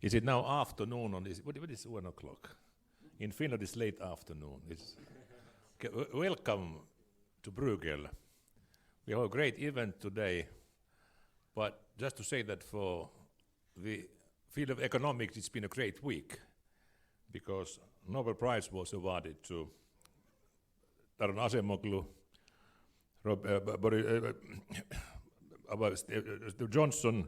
Is it now afternoon on this? What is 1 o'clock? In Finland it's late afternoon. Welcome to Bruegel. We have a great event today, but just to say that for the field of economics it's been a great week because Nobel Prize was awarded to Taron Acemoglu, Johnson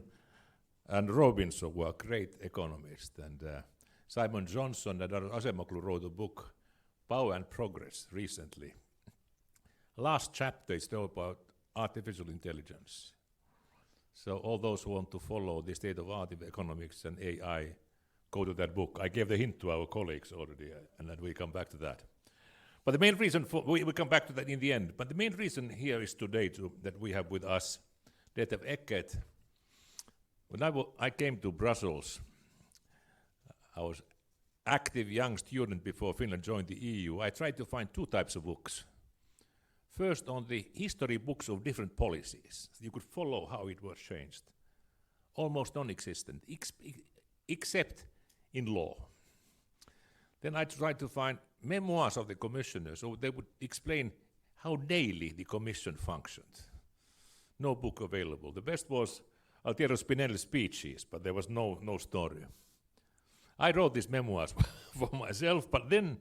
and Robinson were great economists, and Simon Johnson and Taron Acemoglu wrote a book, Power and Progress, recently. Last chapter is all about artificial intelligence. So all those who want to follow the state of art of economics and AI, go to that book. I gave the hint to our colleagues already, and then we come back to that. But the main reason we come back to that in the end, but the main reason here is today that we have with us Detlev Eckert. When I came to Brussels, I was active young student before Finland joined the EU. I tried to find two types of books. First, on the history books of different policies. You could follow how it was changed. Almost non-existent, except in law. Then I tried to find memoirs of the commissioners, so they would explain how daily the commission functioned. No book available. The best was Altiero Spinelli's speeches, but there was no story. I wrote these memoirs for myself, but then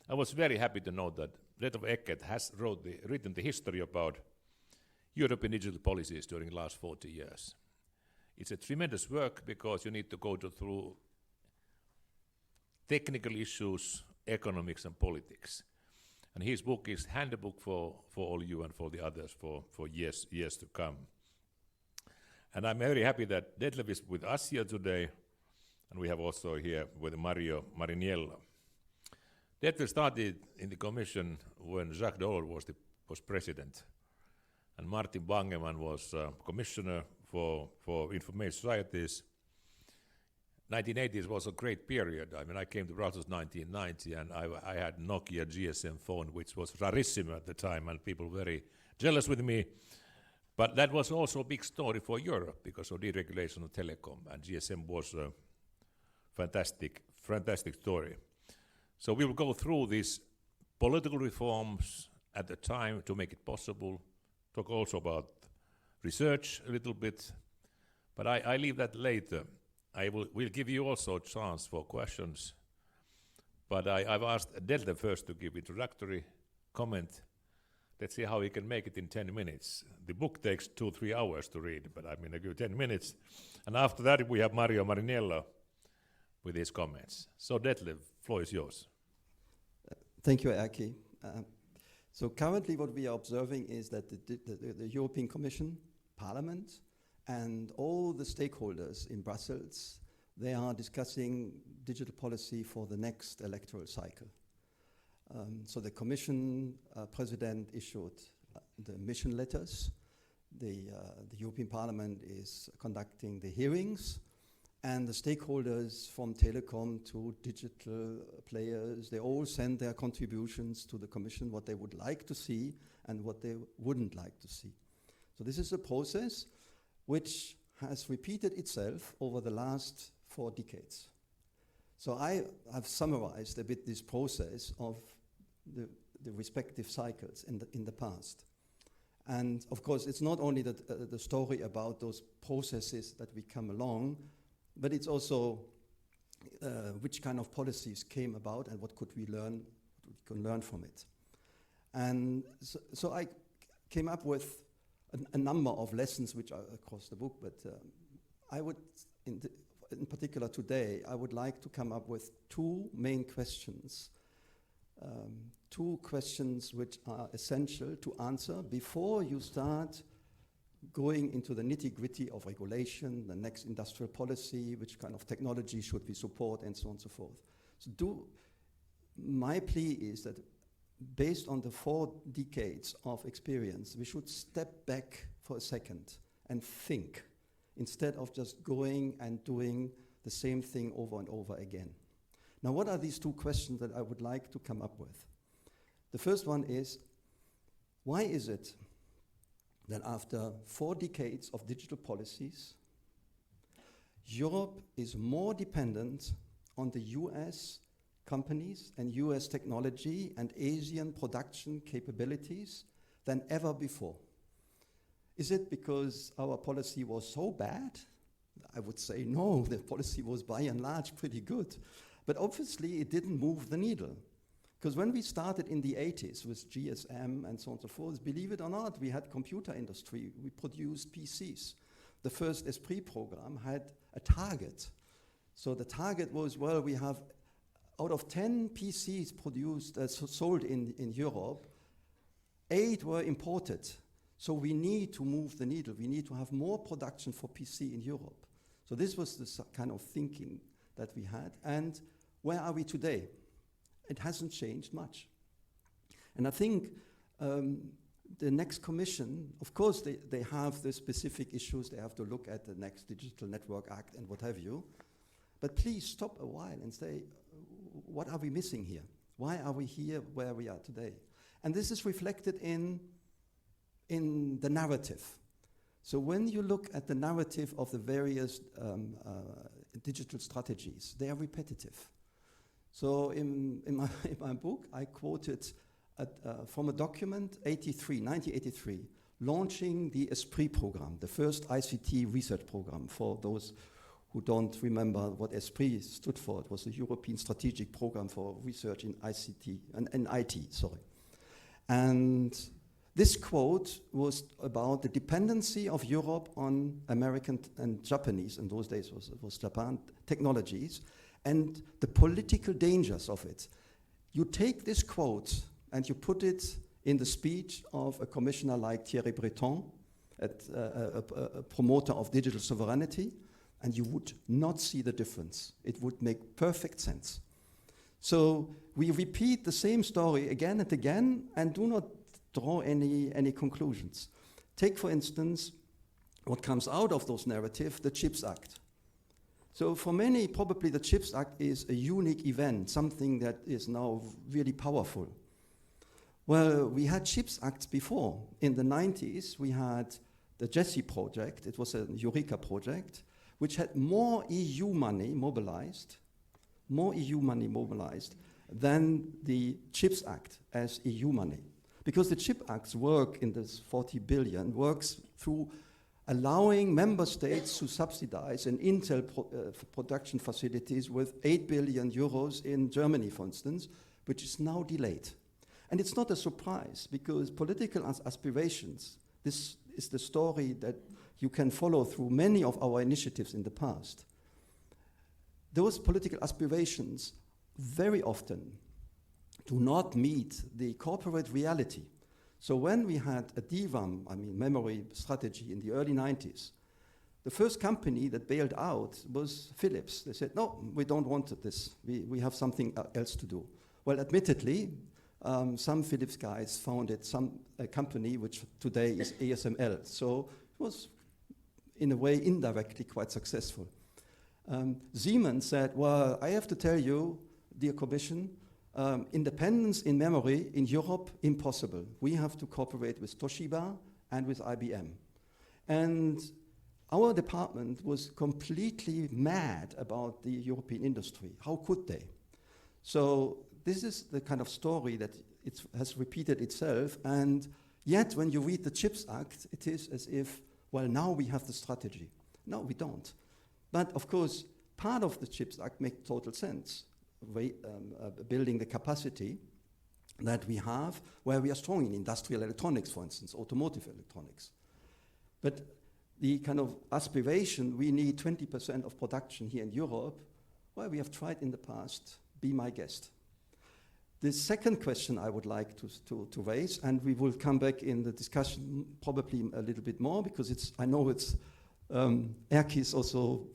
I was very happy to know that Detlev Eckert has written the history about European digital policies during the last 40 years. It's a tremendous work because you need to go through technical issues, economics and politics. And his book is handbook for all you and for the others for years to come. And I'm very happy that Detlev is with us here today, and we have also here with Mario Mariniello. Detlev started in the Commission when Jacques Delors was president, and Martin Bangemann was commissioner for information societies. 1980s was a great period. I mean, I came to Brussels 1990, and I had Nokia GSM phone, which was rarissimo at the time, and people were very jealous with me. But that was also a big story for Europe because of deregulation of telecom, and GSM was a fantastic story. So we will go through these political reforms at the time to make it possible, talk also about research a little bit, but I leave that later. We'll give you also a chance for questions, but I've asked Detlev first to give introductory comment. Let's see how he can make it in 10 minutes. The book takes 2-3 hours to read, but I mean, I give 10 minutes. And after that, we have Mario Mariniello with his comments. So Detlev, floor is yours. Thank you, Erkki. So currently what we are observing is that the European Commission, Parliament, and all the stakeholders in Brussels, they are discussing digital policy for the next electoral cycle. So the Commission President issued the mission letters. The European Parliament is conducting the hearings, and the stakeholders from telecom to digital players, they all send their contributions to the Commission, what they would like to see and what they wouldn't like to see. So this is a process which has repeated itself over the last 4 decades. So I have summarized a bit this process of the respective cycles in the past. And of course, it's not only the story about those processes that we come along, but it's also which kind of policies came about and what could we learn from it. And so I came up with a number of lessons which are across the book, but I would, in particular today, I would like to come up with 2 main questions. 2 questions which are essential to answer before you start going into the nitty-gritty of regulation, the next industrial policy, which kind of technology should we support, and so on and so forth. So my plea is that based on the 4 decades of experience, we should step back for a second and think, instead of just going and doing the same thing over and over again. Now, what are these 2 questions that I would like to come up with? The first one is, why is it that after 4 decades of digital policies, Europe is more dependent on the US companies and US technology and Asian production capabilities than ever before. Is it because our policy was so bad? I would say no, the policy was by and large pretty good. But obviously it didn't move the needle. Because when we started in the 80s with GSM and so on and so forth, believe it or not, we had computer industry, we produced PCs. The first Esprit program had a target. So the target was, well, we have, out of 10 PCs produced, sold in Europe, 8 were imported. So we need to move the needle. We need to have more production for PC in Europe. So this was the kind of thinking that we had. And where are we today? It hasn't changed much. And I think the next commission, of course, they have the specific issues. They have to look at the next Digital Network Act and what have you. But please stop a while and say, what are we missing here? Why are we here where we are today? And this is reflected in the narrative. So when you look at the narrative of the various digital strategies, they are repetitive. So in my book, I quoted from a document, 1983, launching the Esprit program, the first ICT research program. For those who don't remember what Esprit stood for, it was the European Strategic Program for Research in ICT, and IT, sorry. And this quote was about the dependency of Europe on American and Japanese, in those days was Japan, technologies, and the political dangers of it. You take this quote and you put it in the speech of a commissioner like Thierry Breton, a promoter of digital sovereignty, and you would not see the difference. It would make perfect sense. So we repeat the same story again and again and do not draw any conclusions. Take, for instance, what comes out of those narratives, the CHIPS Act. So for many, probably the CHIPS Act is a unique event, something that is now really powerful. Well, we had CHIPS Acts before. In the 90s, we had the JESSI project. It was a Eureka project, which had more EU money mobilized than the CHIPS Act as EU money. Because the CHIPS Acts work in this 40 billion, works through allowing member states to subsidize an Intel production facilities with 8 billion euros in Germany, for instance, which is now delayed. And it's not a surprise, because political aspirations, this is the story that you can follow through many of our initiatives in the past. Those political aspirations very often do not meet the corporate reality. So when we had a DRAM, memory strategy in the early 90s, the first company that bailed out was Philips. They said, no, we don't want this. We have something else to do. Well, admittedly, some Philips guys founded a company which today is ASML. So it was, in a way, indirectly quite successful. Siemens said, well, I have to tell you, dear Commission, independence in memory in Europe, impossible. We have to cooperate with Toshiba and with IBM. And our department was completely mad about the European industry. How could they? So this is the kind of story that it has repeated itself, and yet when you read the CHIPS Act, it is as if, well, now we have the strategy. No, we don't. But of course, part of the CHIPS Act makes total sense. Building the capacity that we have, where we are strong in industrial electronics, for instance, automotive electronics. But the kind of aspiration, we need 20% of production here in Europe, well, we have tried in the past, be my guest. The second question I would like to raise, and we will come back in the discussion probably a little bit more, because I know Erkki is also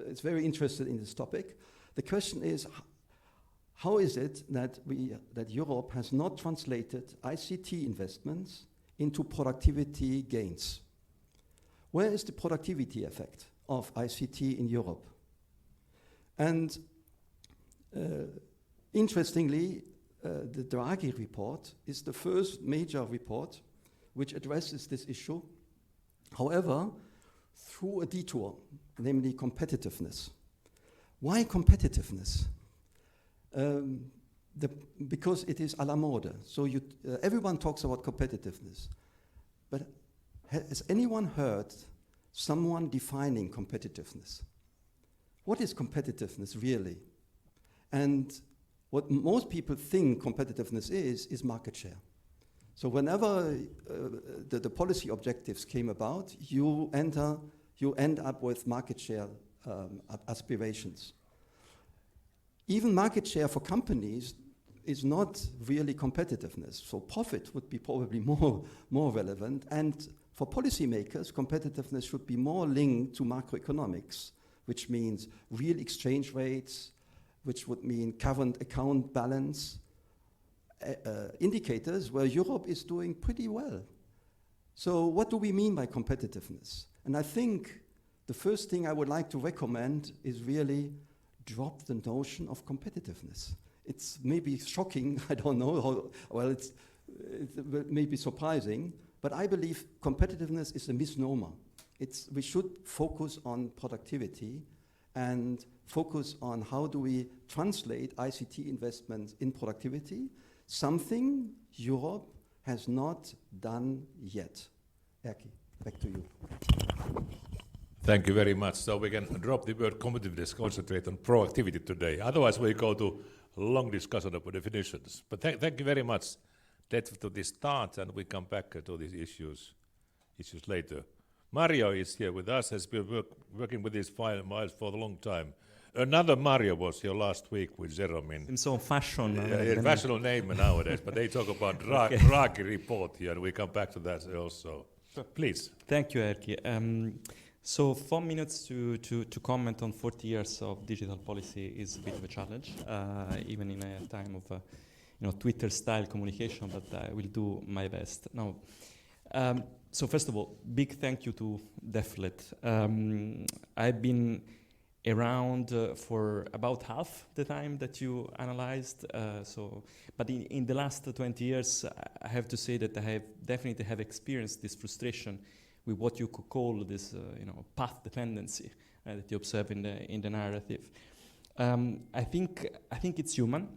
is very interested in this topic. The question is, how is it that Europe has not translated ICT investments into productivity gains? Where is the productivity effect of ICT in Europe? And interestingly, the Draghi report is the first major report which addresses this issue. However, through a detour, namely competitiveness. Why competitiveness? Because it is à la mode. So everyone talks about competitiveness. But has anyone heard someone defining competitiveness? What is competitiveness really? And what most people think competitiveness is market share. So whenever the policy objectives came about, you end up with market share aspirations. Even market share for companies is not really competitiveness. So profit would be probably more relevant. And for policymakers, competitiveness should be more linked to macroeconomics, which means real exchange rates, which would mean current account balance, indicators where Europe is doing pretty well. So what do we mean by competitiveness? And I think the first thing I would like to recommend is really drop the notion of competitiveness. It's maybe shocking, I don't know, it may be surprising, but I believe competitiveness is a misnomer. We should focus on productivity and focus on how do we translate ICT investments in productivity, something Europe has not done yet. Erkki, back to you. Thank you very much. So we can drop the word competitiveness, concentrate on proactivity today. Otherwise we go to a long discussion about definitions. But thank you very much. Let's to this start and we come back to these issues later. Mario is here with us, has been working with these files for a long time. Another Mario was here last week with Zeromin. It's so fashion. Fashionable name nowadays, but they talk about Draghi report here, and we come back to that also. Please. Thank you, Erkki. So 4 minutes to comment on 40 years of digital policy is a bit of a challenge, even in a time of Twitter-style communication, but I will do my best. Now, so first of all, big thank you to DEFLET. I've been around for about half the time that you analyzed. But in the last 20 years, I have to say that I have definitely experienced this frustration with what you could call this, path dependency that you observe in the narrative. I think it's human.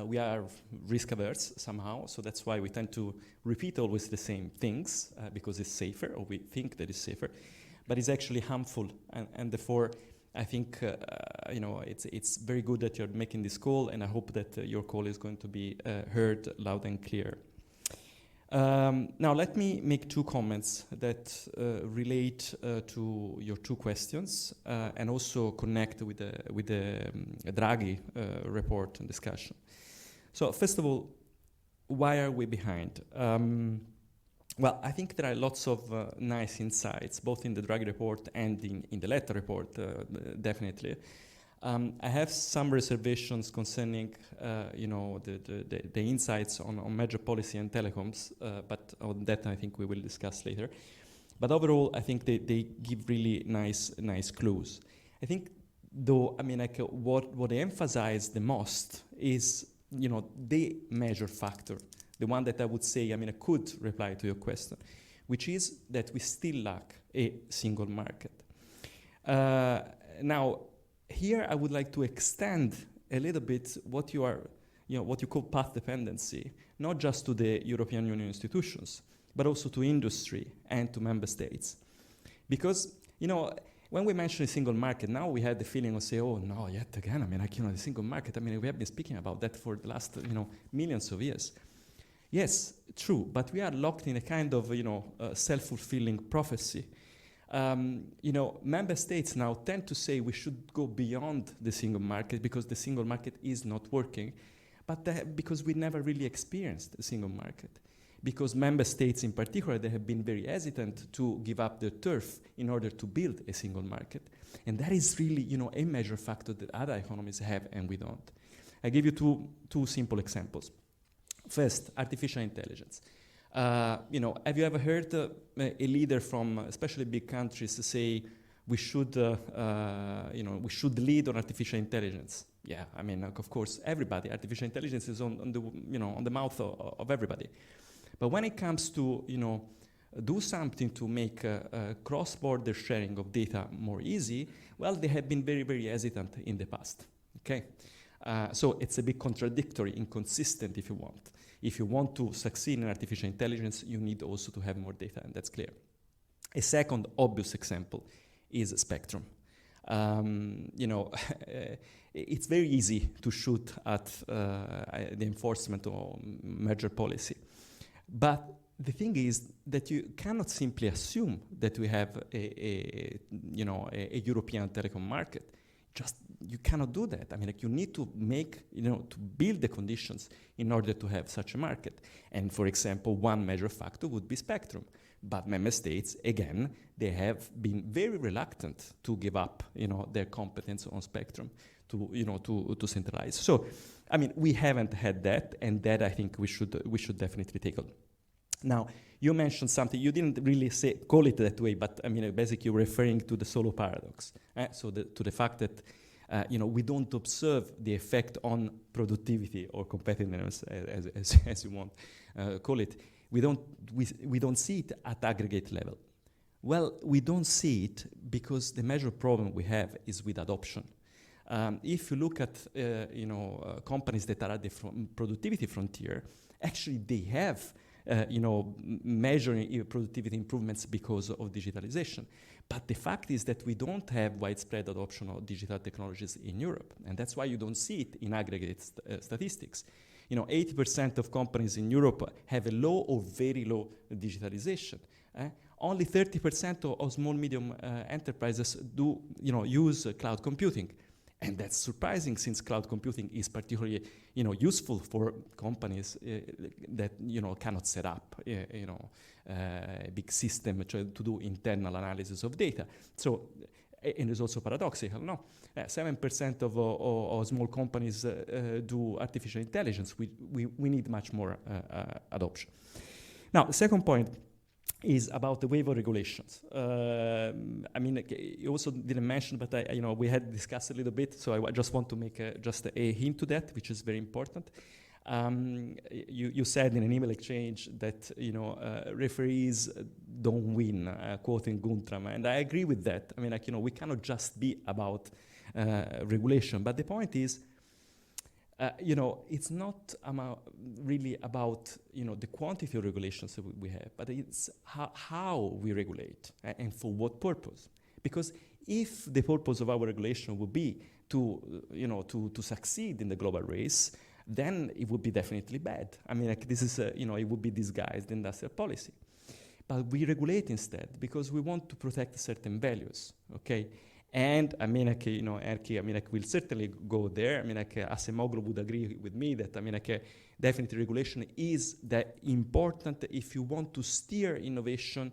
We are risk averse somehow, so that's why we tend to repeat always the same things because it's safer, or we think that it's safer. But it's actually harmful, and therefore I think it's very good that you're making this call, and I hope that your call is going to be heard loud and clear. Now let me make 2 comments that relate to your 2 questions and also connect with the Draghi report and discussion. So first of all, why are we behind? Well, I think there are lots of nice insights, both in the Draghi report and in the Letta report, definitely. I have some reservations concerning, the insights on major policy and telecoms, but on that I think we will discuss later. But overall, I think they give really nice clues. I think, though, what they emphasize the most is, the major factor. The one that I would say, I could reply to your question, which is that we still lack a single market. Now, here I would like to extend a little bit what you call path dependency, not just to the European Union institutions, but also to industry and to member states. Because, when we mention a single market, now we had the feeling of say, oh no, yet again, the single market, we have been speaking about that for the last, millions of years. Yes, true, but we are locked in a kind of, self-fulfilling prophecy. Member states now tend to say we should go beyond the single market because the single market is not working, but because we never really experienced a single market. Because member states in particular, they have been very hesitant to give up their turf in order to build a single market. And that is really, a major factor that other economies have and we don't. I give you two simple examples. First, artificial intelligence. Have you ever heard a leader from especially big countries say we should lead on artificial intelligence? Yeah, of course, everybody. Artificial intelligence is on the mouth of everybody. But when it comes to do something to make cross-border sharing of data more easy, well, they have been very, very hesitant in the past, okay? So it's a bit contradictory, inconsistent if you want. If you want to succeed in artificial intelligence, you need also to have more data, and that's clear. A second obvious example is spectrum. It's very easy to shoot at the enforcement or merger policy. But the thing is that you cannot simply assume that we have a European telecom market. You cannot do that. I mean, like, you need to to build the conditions in order to have such a market. And for example, one major factor would be spectrum. But member states, again, they have been very reluctant to give up, their competence on spectrum to centralize. So, I mean, we haven't had that, and that I think we should definitely take on. Now, you mentioned something, you didn't really call it that way, but I mean, basically you're referring to the solo paradox. So to the fact that, we don't observe the effect on productivity or competitiveness, as you want call it. We don't see it at aggregate level. Well, we don't see it because the major problem we have is with adoption. If you look at companies that are at the productivity frontier, actually they have measuring productivity improvements because of digitalization. But the fact is that we don't have widespread adoption of digital technologies in Europe, and that's why you don't see it in aggregate statistics. 80% of companies in Europe have a low or very low digitalization. Only 30% of small, medium enterprises do, use cloud computing. And that's surprising, since cloud computing is particularly, useful for companies that, cannot set up, a big system to do internal analysis of data. So, and it's also paradoxical, no? 7% of small companies do artificial intelligence. We need much more adoption. Now, the second point is about the wave of regulations. I mean, you also didn't mention, but we had discussed a little bit, so I just want to make just a hint to that, which is very important. You said in an email exchange that referees don't win, quoting Guntram, and I agree with that. I mean, we cannot just be about regulation, but the point is, it's not really about the quantity of regulations that we have, but it's how we regulate and for what purpose. Because if the purpose of our regulation would be to succeed in the global race, then it would be definitely bad. I mean, this is it would be disguised industrial policy. But we regulate instead because we want to protect certain values. Okay. And I mean, Erkki, will certainly go there. I mean, Acemoglu would agree with me that, definitely regulation is that important if you want to steer innovation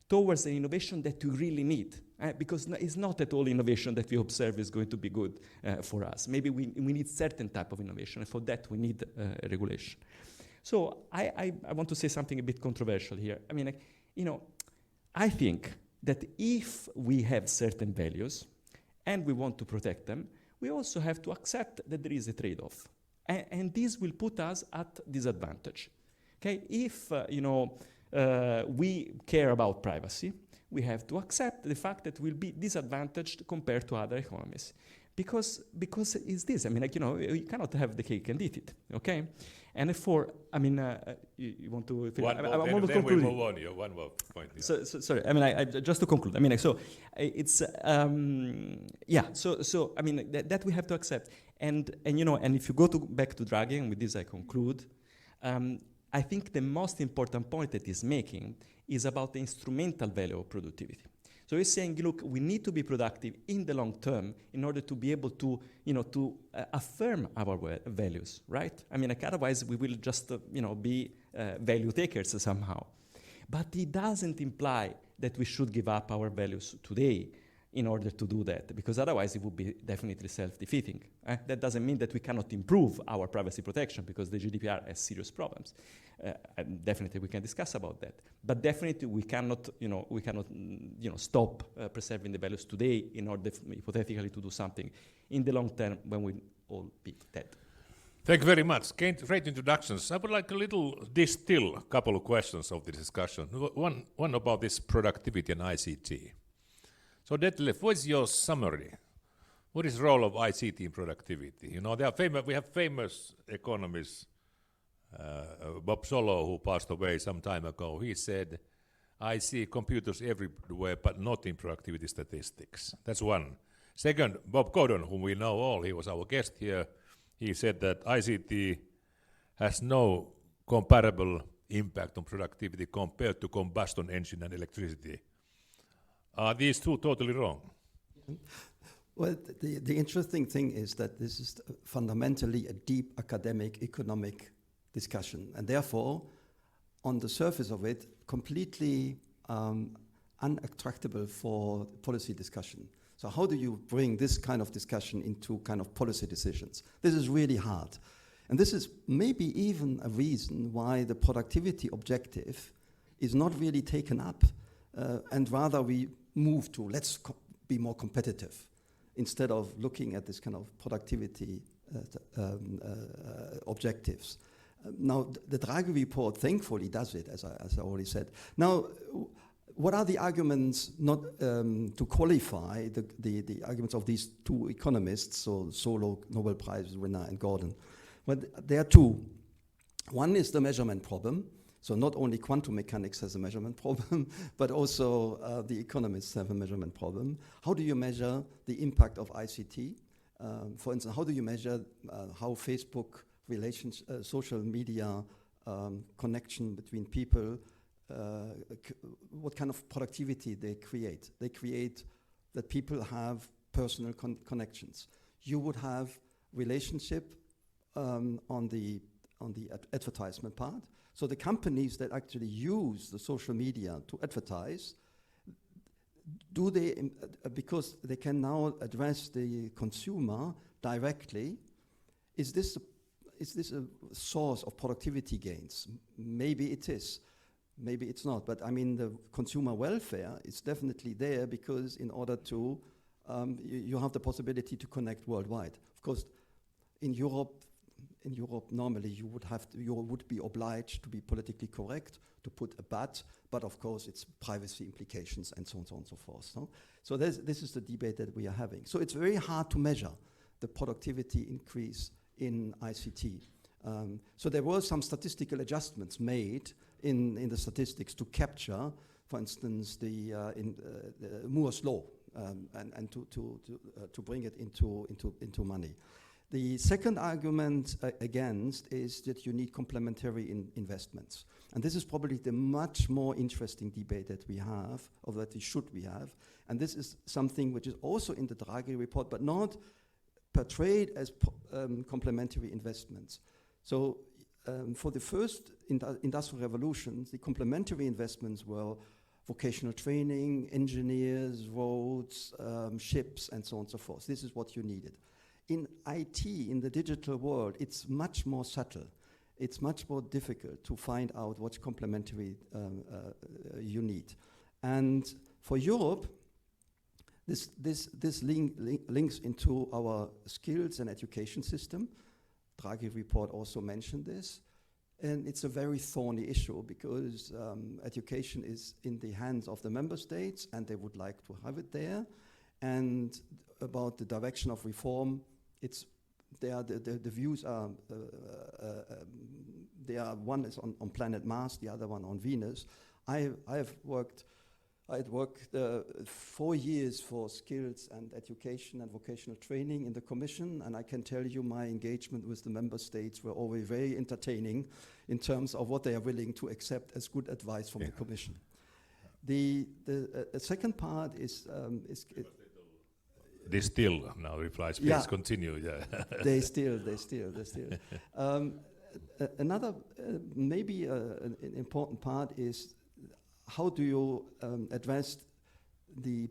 towards the innovation that you really need. Because it's not at all innovation that we observe is going to be good for us. Maybe we need certain type of innovation, and for that we need regulation. So I want to say something a bit controversial here. I mean, I think that if we have certain values and we want to protect them, we also have to accept that there is a trade-off. And this will put us at disadvantage. Okay? If we care about privacy, we have to accept the fact that we'll be disadvantaged compared to other economies. Because it's this. I mean, you cannot have the cake and eat it. Okay? And therefore, you want to... Then we move on. You one more point. Yeah. So sorry. I just to conclude. So it's So that we have to accept. And if you go back to Draghi, and with this I conclude. I think the most important point that he's making is about the instrumental value of productivity. So he's saying, look, we need to be productive in the long term in order to be able to, affirm our values, right? Otherwise we will just, be value takers somehow. But it doesn't imply that we should give up our values today in order to do that, because otherwise it would be definitely self-defeating. That doesn't mean that we cannot improve our privacy protection, because the GDPR has serious problems. And definitely we can discuss about that. But definitely we cannot stop preserving the values today in order hypothetically to do something in the long term when we all be dead. Thank you very much. Great introductions. I would like a little distill a couple of questions of the discussion. One about this productivity and ICT. So Detlef, what is your summary? What is the role of ICT in productivity? You know, we have famous economists, Bob Solow, who passed away some time ago. He said, I see computers everywhere, but not in productivity statistics. That's one. Second, Bob Gordon, whom we know all, he was our guest here. He said that ICT has no comparable impact on productivity compared to combustion engine and electricity. Are these two totally wrong? Well, the interesting thing is that this is fundamentally a deep academic economic discussion, and therefore, on the surface of it, completely unattractable for policy discussion. So how do you bring this kind of discussion into kind of policy decisions? This is really hard. And this is maybe even a reason why the productivity objective is not really taken up, and rather we move to let's be more competitive instead of looking at this kind of productivity objectives. Now, the Draghi report thankfully does it, as I already said. Now, what are the arguments not to qualify the arguments of these two economists, so Solow, Nobel Prize winner, and Gordon? Well, there are two. One is the measurement problem. So not only quantum mechanics has a measurement problem, but also the economists have a measurement problem. How do you measure the impact of ICT? For instance, how do you measure how Facebook social media connection between people, what kind of productivity they create? They create that people have personal connections. You would have relationship on the advertisement part. So the companies that actually use the social media to advertise, do they, because they can now address the consumer directly, is this a source of productivity gains? Maybe it is, maybe it's not. But I mean, the consumer welfare is definitely there because in order to, you have the possibility to connect worldwide. Of course, in Europe, normally you would be obliged to be politically correct, to put a but of course it's privacy implications and so on and so forth. No? So this is the debate that we are having. So it's very hard to measure the productivity increase in ICT. So there were some statistical adjustments made in the statistics to capture, for instance, the Moore's law and to bring it into money. The second argument against is that you need complementary investments. And this is probably the much more interesting debate that we have, or that we have. And this is something which is also in the Draghi report, but not portrayed as complementary investments. So for the first industrial revolutions, the complementary investments were vocational training, engineers, roads, ships, and so on and so forth. This is what you needed. In IT, in the digital world, it's much more subtle. It's much more difficult to find out what complementary you need. And for Europe, this links into our skills and education system. Draghi report also mentioned this. And it's a very thorny issue because education is in the hands of the member states and they would like to have it there. And about the direction of reform, the views are, one is on planet Mars, the other one on Venus. I had worked 4 years for skills and education and vocational training in the Commission, and I can tell you my engagement with the member states were always very entertaining in terms of what they are willing to accept as good advice from the Commission. The second part is they still now replies. Please continue. Yeah. They still. Another maybe an important part is how do you address the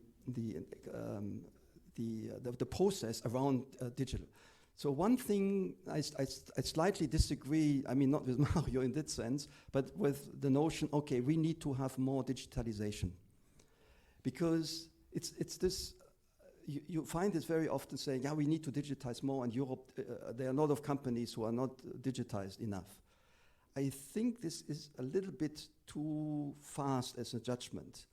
process around digital. So one thing I slightly disagree, I mean not with Mario in that sense, but with the notion, okay, we need to have more digitalization. Because it's this, you find this very often saying, yeah, we need to digitize more, and Europe, there are a lot of companies who are not digitized enough. I think this is a little bit too fast as a judgment,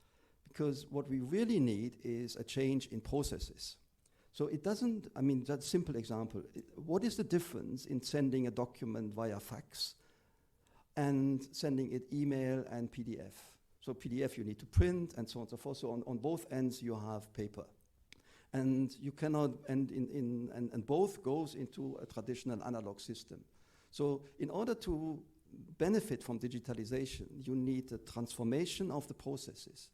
because what we really need is a change in processes. So it doesn't, I mean, that's a simple example. What is the difference in sending a document via fax and sending it email and PDF? So PDF you need to print and so on and so forth. So on both ends you have paper. And you cannot, and both goes into a traditional analog system. So in order to benefit from digitalization, you need a transformation of the processes.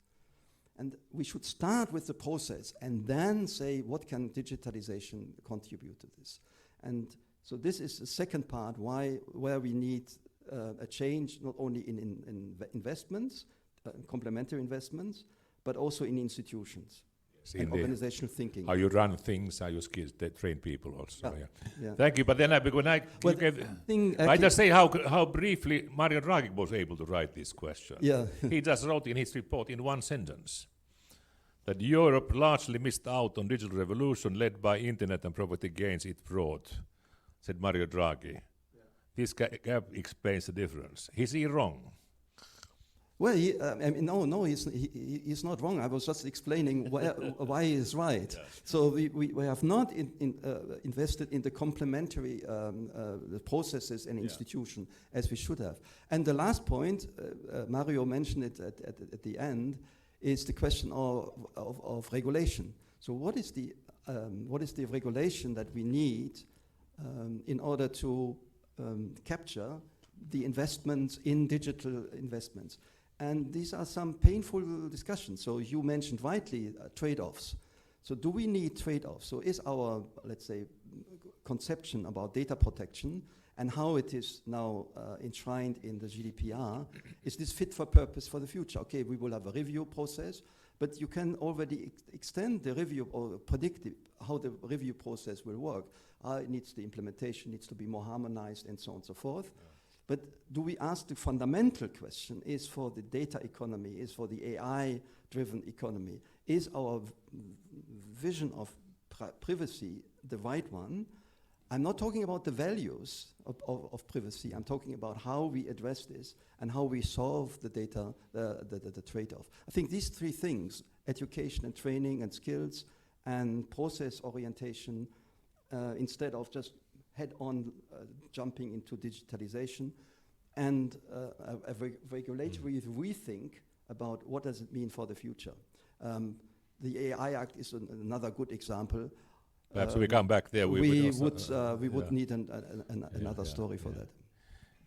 And we should start with the process and then say, what can digitalization contribute to this? And so this is the second part where we need a change, not only in investments, complementary investments, but also in institutions and organizational thinking. How you run things, how you skills, they train people also. Yeah. Thank you. But then I just say how briefly Mario Draghi was able to write this question. Yeah. He just wrote in his report in one sentence that Europe largely missed out on digital revolution led by internet and property gains it brought, said Mario Draghi. Yeah. This gap explains the difference. Is he wrong? Well, no, he's not wrong. I was just explaining why he is right. Yeah. So we have not invested in the complementary the processes and institutions as we should have. And the last point, Mario mentioned it at the end, is the question of regulation. So what is the regulation that we need in order to capture the investments in digital investments? And these are some painful discussions. So you mentioned rightly trade-offs. So do we need trade-offs? So is our, let's say, conception about data protection and how it is now enshrined in the GDPR, is this fit for purpose for the future? Okay, we will have a review process, but you can already extend the review or predict how the review process will work. It needs the implementation, needs to be more harmonized and so on and so forth. Yeah. But do we ask the fundamental question, is for the data economy, is for the AI-driven economy, is our vision of privacy the right one? I'm not talking about the values of privacy. I'm talking about how we address this and how we solve the data, the trade-off. I think these three things, education and training and skills and process orientation, instead of just head-on jumping into digitalization, and a regulatory rethink about what does it mean for the future. The AI Act is another good example. Perhaps we come back there. We would need another story for that.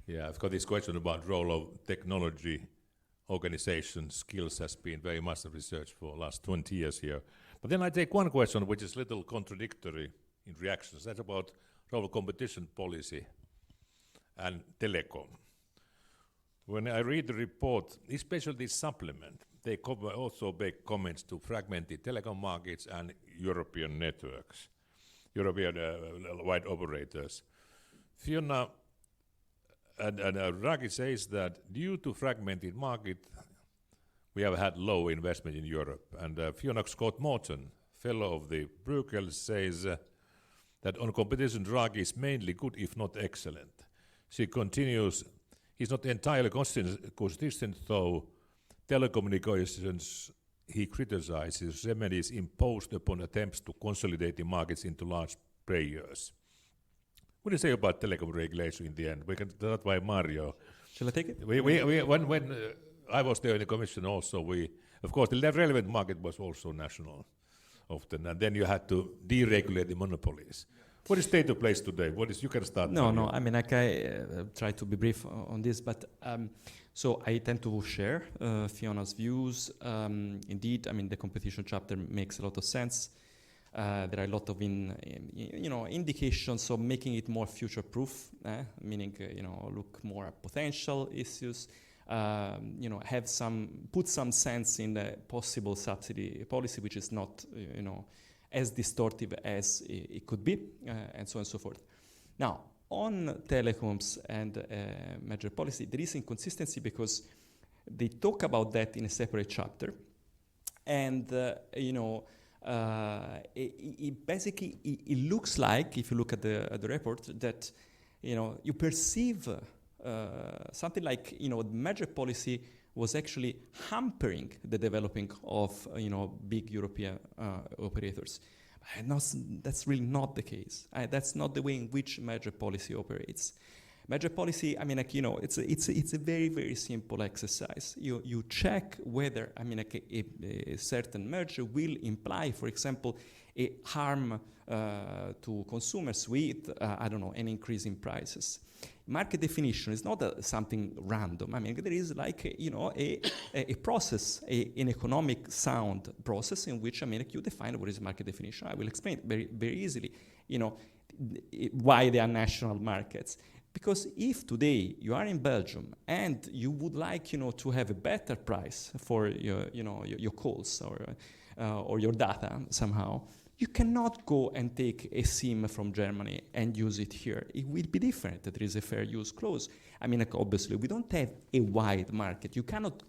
Yeah, I've got this question about role of technology organization skills has been very much research for the last 20 years here. But then I take one question which is a little contradictory in reactions. That's about role of competition policy and telecom. When I read the report, especially this supplement, they cover also make comments to fragmented telecom markets and European networks, European wide operators. Fiona and Draghi says that due to fragmented market, we have had low investment in Europe. And Fiona Scott-Morton, fellow of the Bruegel, says that on competition, Draghi is mainly good, if not excellent. She continues, he's not entirely consistent, though telecommunications he criticizes remedies imposed upon attempts to consolidate the markets into large players. What do you say about telecom regulation in the end? We can start by Mario. Shall I take it? When I was there in the commission also, of course, the relevant market was also national often, and then you had to deregulate the monopolies. What is state of place today? You can start. No. I mean, I try to be brief on this, but so I tend to share Fiona's views. Indeed, I mean, the competition chapter makes a lot of sense. There are a lot of indications of making it more future-proof, meaning look more at potential issues. Put some sense in the possible subsidy policy, which is not as distortive as it could be, and so on and so forth. Now, on telecoms and merger policy, there is inconsistency because they talk about that in a separate chapter, and basically it looks like, if you look at the report, that you perceive something like major policy was actually hampering the developing of big European operators. And that's really not the case. That's not the way in which major policy operates. Major policy, it's a very, very simple exercise. You check whether, a certain merger will imply, for example, a harm to consumers with, an increase in prices. Market definition is not something random. There is like, a process, an economic sound process in which, you define what is market definition. I will explain very, very easily, why they are national markets. Because if today you are in Belgium and you would like, to have a better price for your calls or your data somehow, you cannot go and take a SIM from Germany and use it here. It will be different. There is a fair use clause. Obviously, we don't have a wide market. You cannot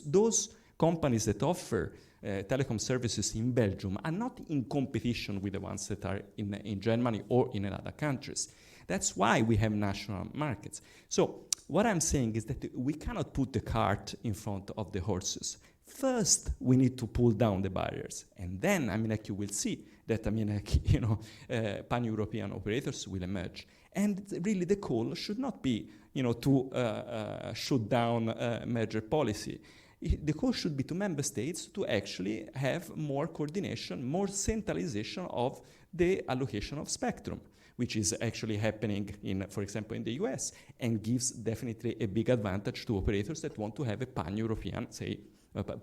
those companies that offer telecom services in Belgium are not in competition with the ones that are in Germany or in other countries. That's why we have national markets. So what I'm saying is that we cannot put the cart in front of the horses. First, we need to pull down the barriers. And then, you will see that, pan-European operators will emerge. And really the call should not be, to shoot down merger policy. The call should be to member states to actually have more coordination, more centralization of the allocation of spectrum, which is actually happening for example, in the US, and gives definitely a big advantage to operators that want to have a pan-European, say,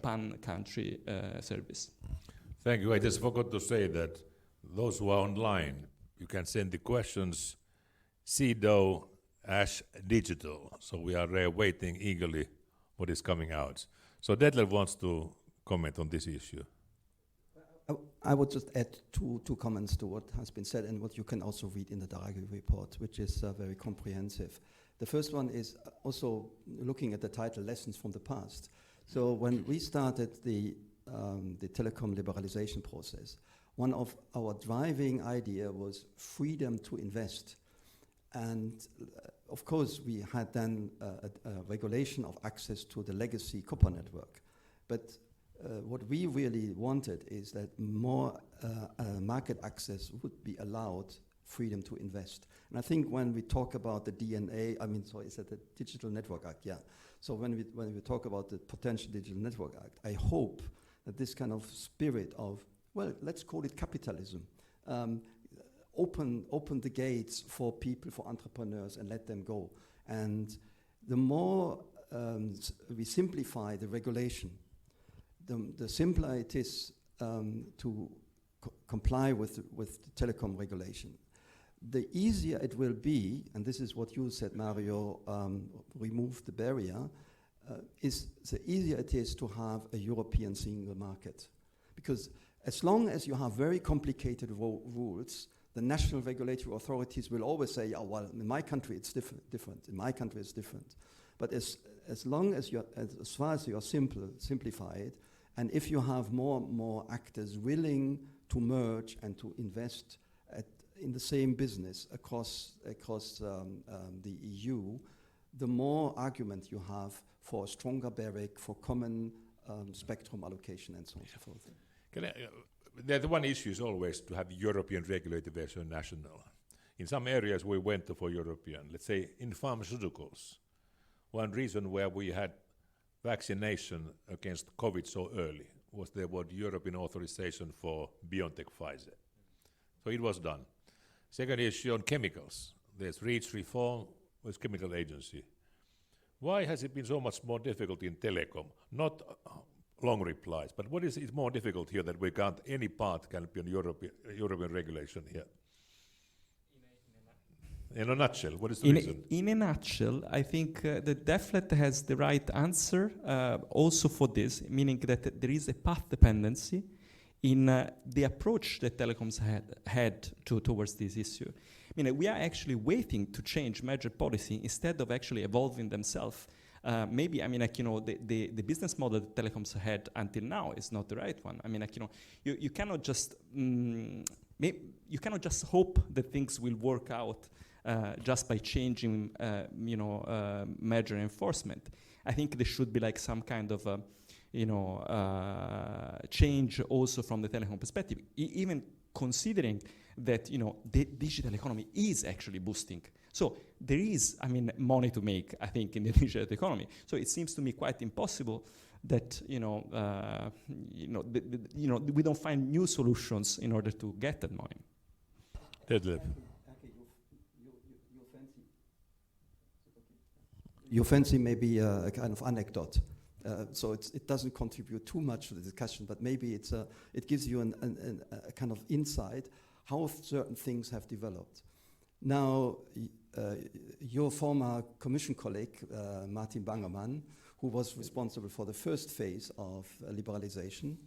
pan-country service. Thank you. I just forgot to say that those who are online, you can send the questions CDO-digital. So we are waiting eagerly what is coming out. So Detlef wants to comment on this issue. I would just add two comments to what has been said and what you can also read in the Draghi report, which is very comprehensive. The first one is also looking at the title, Lessons from the Past. So when we started the telecom liberalization process, one of our driving idea was freedom to invest. And of course, we had then a regulation of access to the legacy copper network. But what we really wanted is that more market access would be allowed, freedom to invest. And I think when we talk about the DNA, is that the Digital Network Act? Yeah. So when we talk about the potential Digital Network Act, I hope that this kind of spirit of, well, let's call it capitalism, open the gates for people, for entrepreneurs, and let them go. And the more we simplify the regulation, the simpler it is to comply with the telecom regulation. The easier it will be, and this is what you said, Mario, remove the barrier, is the easier it is to have a European single market. Because as long as you have very complicated rules, the national regulatory authorities will always say, oh, well, in my country it's different, in my country it's different. But as long as as far as you are simplified, and if you have more actors willing to merge and to invest in the same business across the EU, the more argument you have for a stronger BEREC, for common spectrum allocation and so on and so forth. The one issue is always to have European regulated versus national. In some areas we went for European. Let's say in pharmaceuticals, one reason where we had vaccination against COVID so early was there was European authorization for BioNTech Pfizer. So it was done. Second issue on chemicals. There's REACH reform with chemical agency. Why has it been so much more difficult in telecom? Not long replies, but what is it more difficult here that we can't, any part can be on European regulation here? In a nutshell, what is the reason? In a nutshell, I think that Deflet has the right answer also for this, meaning that there is a path dependency in the approach that telecoms had towards this issue. We are actually waiting to change major policy instead of actually evolving themselves. maybe, I mean, like, you know, the business model that telecoms had until now is not the right one. I mean, like, you know, you cannot just, you cannot just hope that things will work out just by changing, you know, merger enforcement. I think there should be like some kind of, you know, change also from the telecom perspective, even considering that, you know, the digital economy is actually boosting. So there is, I mean, money to make, I think, in the digital economy. So it seems to me quite impossible that, you know, we don't find new solutions in order to get that money. Detlef. You fancy maybe a kind of anecdote. So it doesn't contribute too much to the discussion, but maybe it gives you a kind of insight how certain things have developed. Now, your former commission colleague, Martin Bangermann, who was responsible for the first phase of liberalization.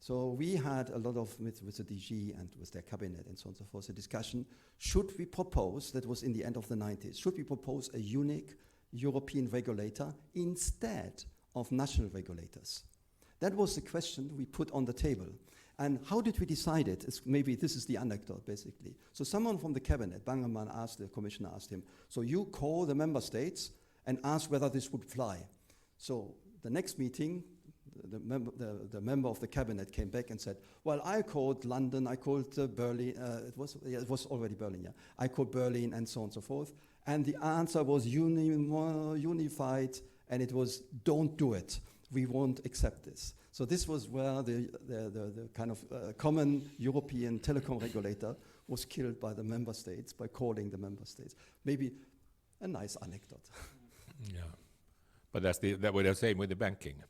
So we had a lot of, with the DG and with their cabinet and so on and so forth, a discussion, should we propose, that was in the end of the 90s, should we propose a unique European regulator instead of national regulators? That was the question we put on the table. And how did we decide it? Maybe this is the anecdote, basically. So someone from the cabinet, Bangermann asked, the commissioner asked him, so you call the member states and ask whether this would fly. So the next meeting, the member of the cabinet came back and said, well, I called London, I called Berlin, it was already Berlin, yeah. I called Berlin and so on and so forth. And the answer was unified, and it was, don't do it. We won't accept this. So this was where the kind of common European telecom regulator was killed by the member states, by calling the member states. Maybe a nice anecdote. Yeah, but that was the same with the banking.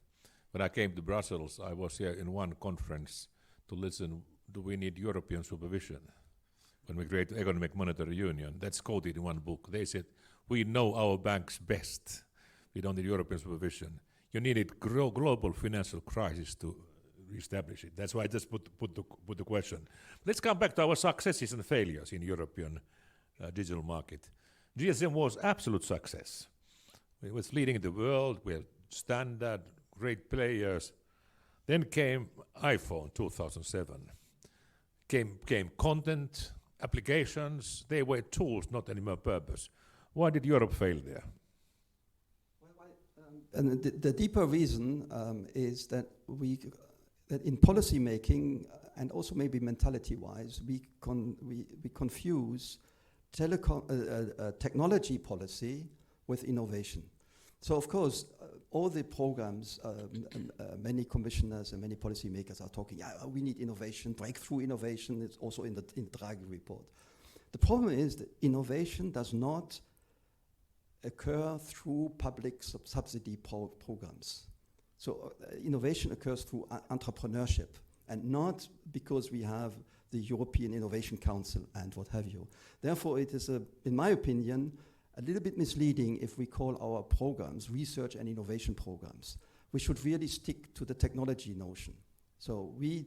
When I came to Brussels, I was here in one conference to listen, do we need European supervision when we create economic monetary union? That's quoted in one book. They said, we know our banks best. We don't need European supervision. You needed global financial crisis to establish it. That's why I just put the question. Let's come back to our successes and failures in European digital market. GSM was absolute success. It was leading the world. We had standard, great players. Then came iPhone 2007. Came content, applications. They were tools, not anymore purpose. Why did Europe fail there? And the deeper reason is that that in policy making and also maybe mentality-wise, we confuse technology policy with innovation. So of course, all the programs, many commissioners and many policymakers are talking, yeah, we need innovation, breakthrough innovation. It's also in the Draghi report. The problem is that innovation does not occur through public subsidy programs. So innovation occurs through entrepreneurship, and not because we have the European Innovation Council and what have you. Therefore, it is, in my opinion, a little bit misleading if we call our programs research and innovation programs. We should really stick to the technology notion. So we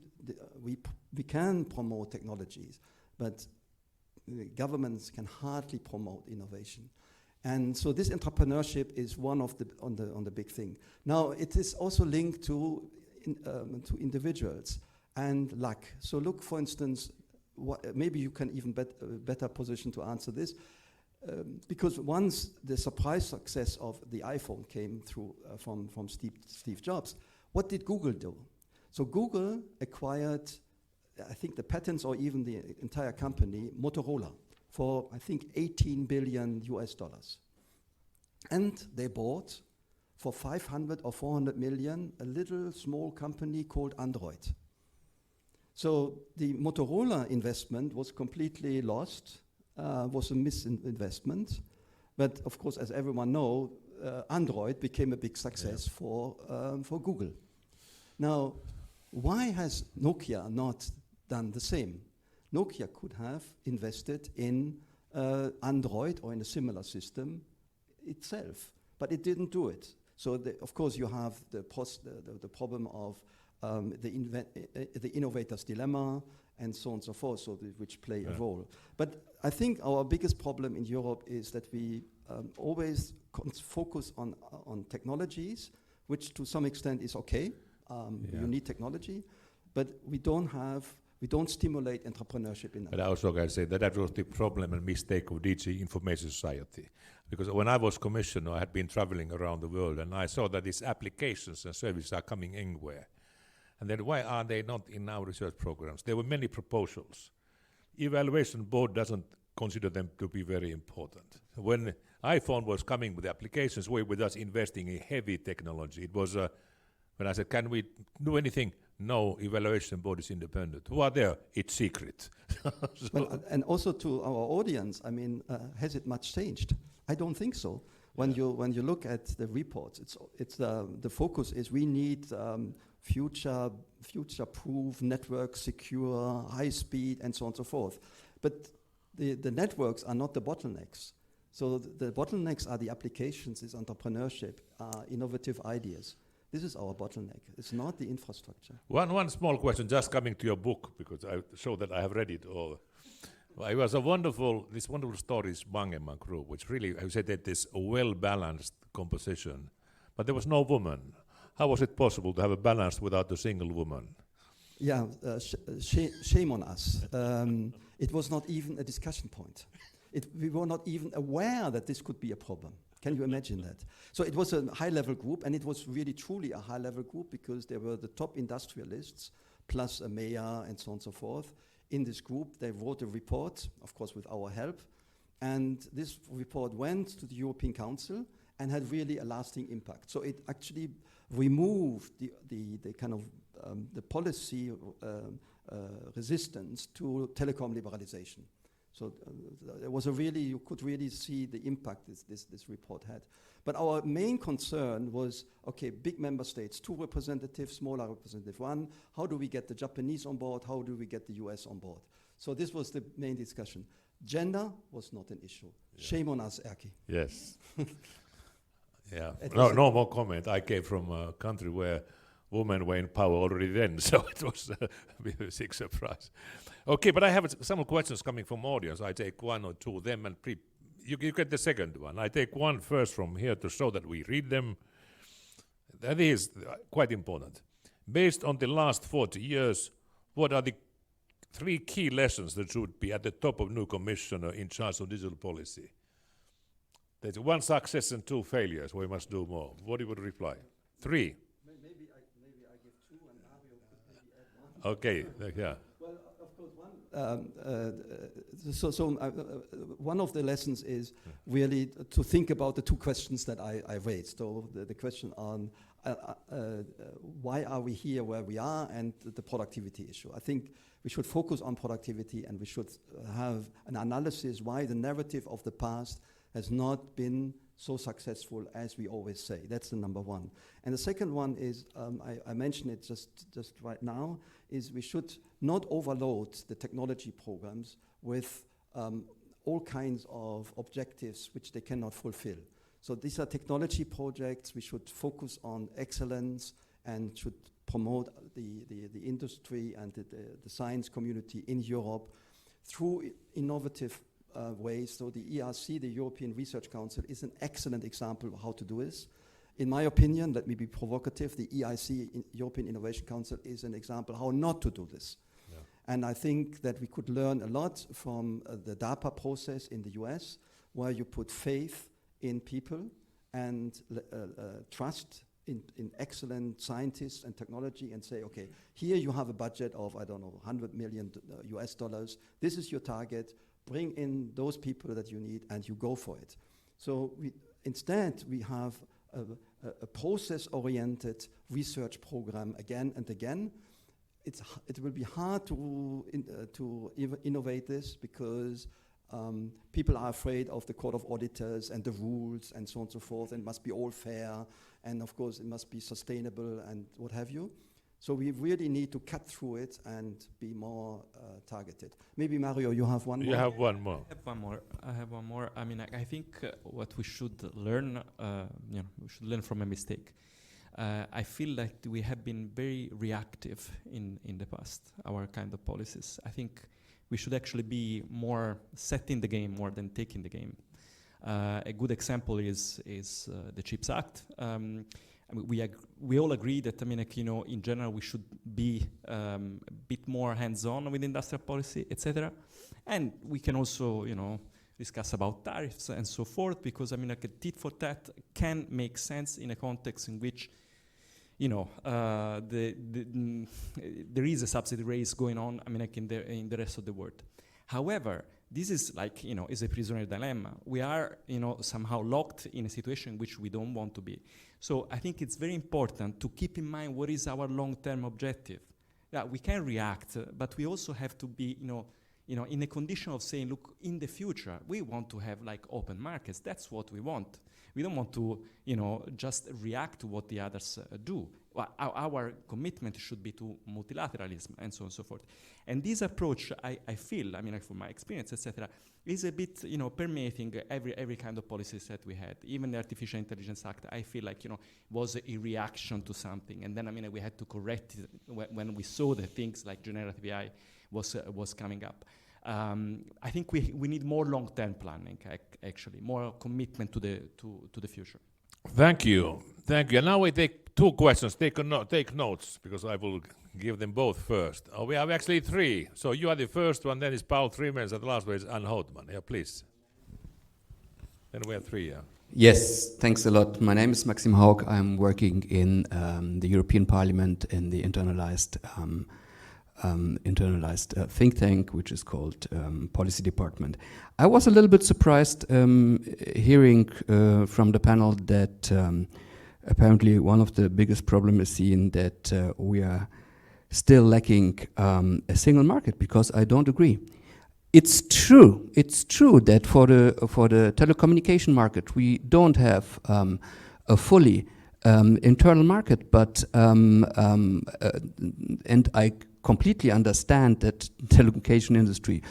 can promote technologies, but governments can hardly promote innovation. And so this entrepreneurship is one of on the big thing. Now it is also linked to individuals and luck. So look, for instance, maybe you can even better position to answer this, because once the surprise success of the iPhone came through from Steve Jobs, what did Google do? So Google acquired, I think, the patents or even the entire company, Motorola, for, I think, $18 billion US. And they bought for 500 or 400 million a little small company called Android. So the Motorola investment was completely lost, was a misinvestment. But of course, as everyone knows, Android became a big success for Google. Now, why has Nokia not done the same? Nokia could have invested in Android or in a similar system itself, but it didn't do it. So of course you have the problem of the innovator's dilemma and so on and so forth, so which play a role. But I think our biggest problem in Europe is that we always focus on technologies, which to some extent is okay. You need technology, but we don't stimulate entrepreneurship in that. But I also can say that was the problem and mistake of DG Information Society. Because when I was commissioner, I had been traveling around the world, and I saw that these applications and services are coming anywhere. And then why are they not in our research programs? There were many proposals. Evaluation board doesn't consider them to be very important. When iPhone was coming with applications, we were just investing in heavy technology. It was when I said, can we do anything? No, evaluation board is independent. Who are there? It's secret. Well, and also to our audience, I mean, has it much changed? I don't think so. When you look at the reports, it's the focus is we need future-proof, network secure, high speed, and so on and so forth. But the networks are not the bottlenecks. So the bottlenecks are the applications, is entrepreneurship, innovative ideas. This is our bottleneck. It's not the infrastructure. One small question, just coming to your book, because I show that I have read it all. It was this wonderful stories, Bangemann Group, which really, I said that this well-balanced composition, but there was no woman. How was it possible to have a balance without a single woman? Yeah, shame on us. It was not even a discussion point. We were not even aware that this could be a problem. Can you imagine that? So it was a high-level group, and it was really truly a high-level group because there were the top industrialists, plus a mayor and so on and so forth. In this group, they wrote a report, of course with our help, and this report went to the European Council and had really a lasting impact. So it actually removed the kind of the policy resistance to telecom liberalization. So there was you could really see the impact this report had. But our main concern was, okay, big member states, 2 representatives, smaller representative 1, how do we get the Japanese on board, how do we get the US on board? So this was the main discussion. Gender was not an issue. Yeah. Shame on us, Erkki. Yes. Yeah. No more comment. I came from a country where women were in power already then, so it was a big surprise. Okay, but I have some questions coming from audience. I take one or two of them, and you get the second one. I take one first from here to show that we read them. That is quite important. Based on the last 40 years, what are the 3 key lessons that should be at the top of new commissioner in charge of digital policy? There's 1 success and 2 failures. We must do more. What do you would reply? 3. Maybe I give 2, and Mario could maybe add 1. Okay. Yeah. Well, of course, one of the lessons is really to think about the 2 questions that I raised. So the question on why are we here where we are, and the productivity issue. I think we should focus on productivity, and we should have an analysis why the narrative of the past has not been so successful as we always say. That's the number 1. And the second one is, I mentioned it just right now, is we should not overload the technology programs with all kinds of objectives which they cannot fulfill. So these are technology projects. We should focus on excellence and should promote the industry and the science community in Europe through innovative ways. So the ERC, the European Research Council, is an excellent example of how to do this. In my opinion, let me be provocative, the EIC, European Innovation Council, is an example how not to do this. Yeah. And I think that we could learn a lot from the DARPA process in the US, where you put faith in people and trust in excellent scientists and technology, and say, okay, here you have a budget of, I don't know, $100 million US dollars. This is your target. Bring in those people that you need, and you go for it. So instead, we have a process-oriented research program again and again. It will be hard to innovate this because people are afraid of the Court of Auditors and the rules and so on and so forth, and it must be all fair, and of course it must be sustainable and what have you. So we really need to cut through it and be more targeted. Maybe Mario, you have one more? You have one more. I have one more. I mean, I think what we should learn, we should learn from a mistake. I feel like we have been very reactive in the past, our kind of policies. I think we should actually be more setting the game more than taking the game. A good example is the CHIPS Act. I mean, we all agree that, I mean, like, you know, in general, we should be a bit more hands-on with industrial policy, etc. And we can also, you know, discuss about tariffs and so forth, because, I mean, like, a tit for tat can make sense in a context in which, you know, there is a subsidy race going on, I mean, like, in the rest of the world. However, this is like, you know, is a prisoner dilemma. We are, you know, somehow locked in a situation in which we don't want to be. So I think it's very important to keep in mind what is our long-term objective. Yeah, we can react, but we also have to be, you know, in a condition of saying, look, in the future, we want to have like open markets. That's what we want. We don't want to, you know, just react to what the others do. Well, our commitment should be to multilateralism and so on and so forth. And this approach, I feel, I mean, like, from my experience, etc., is a bit, you know, permeating every kind of policies that we had. Even the Artificial Intelligence Act, I feel like, you know, was a reaction to something. And then, I mean, we had to correct it when we saw that things like generative AI was coming up. I think we need more long-term planning, actually, more commitment to the future. Thank you. Thank you. And now we take two questions. Take notes, because I will give them both first. We have actually three. So you are the first one, then is Paul Trimens, and the last one is Ann Houtman. Yeah, please. Then we have three, yeah. Yes, thanks a lot. My name is Maxim Haug. I'm working in the European Parliament in the internalized think tank, which is called Policy Department. I was a little bit surprised hearing from the panel that apparently one of the biggest problems is seen that we are still lacking a single market, because I don't agree. It's true that for the telecommunication market we don't have a fully internal market, but and I completely understand that the telecommunication industry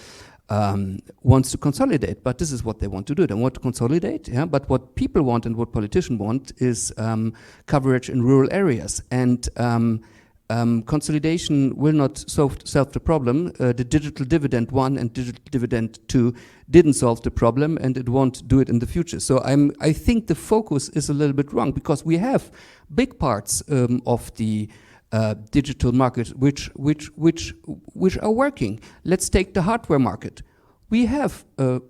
wants to consolidate, but this is what they want to do. They want to consolidate, yeah? But what people want and what politicians want is coverage in rural areas. And consolidation will not solve the problem. The digital dividend 1 and digital dividend 2 didn't solve the problem, and it won't do it in the future. So I think the focus is a little bit wrong, because we have big parts of the digital market which are working. Let's take the hardware market. We have a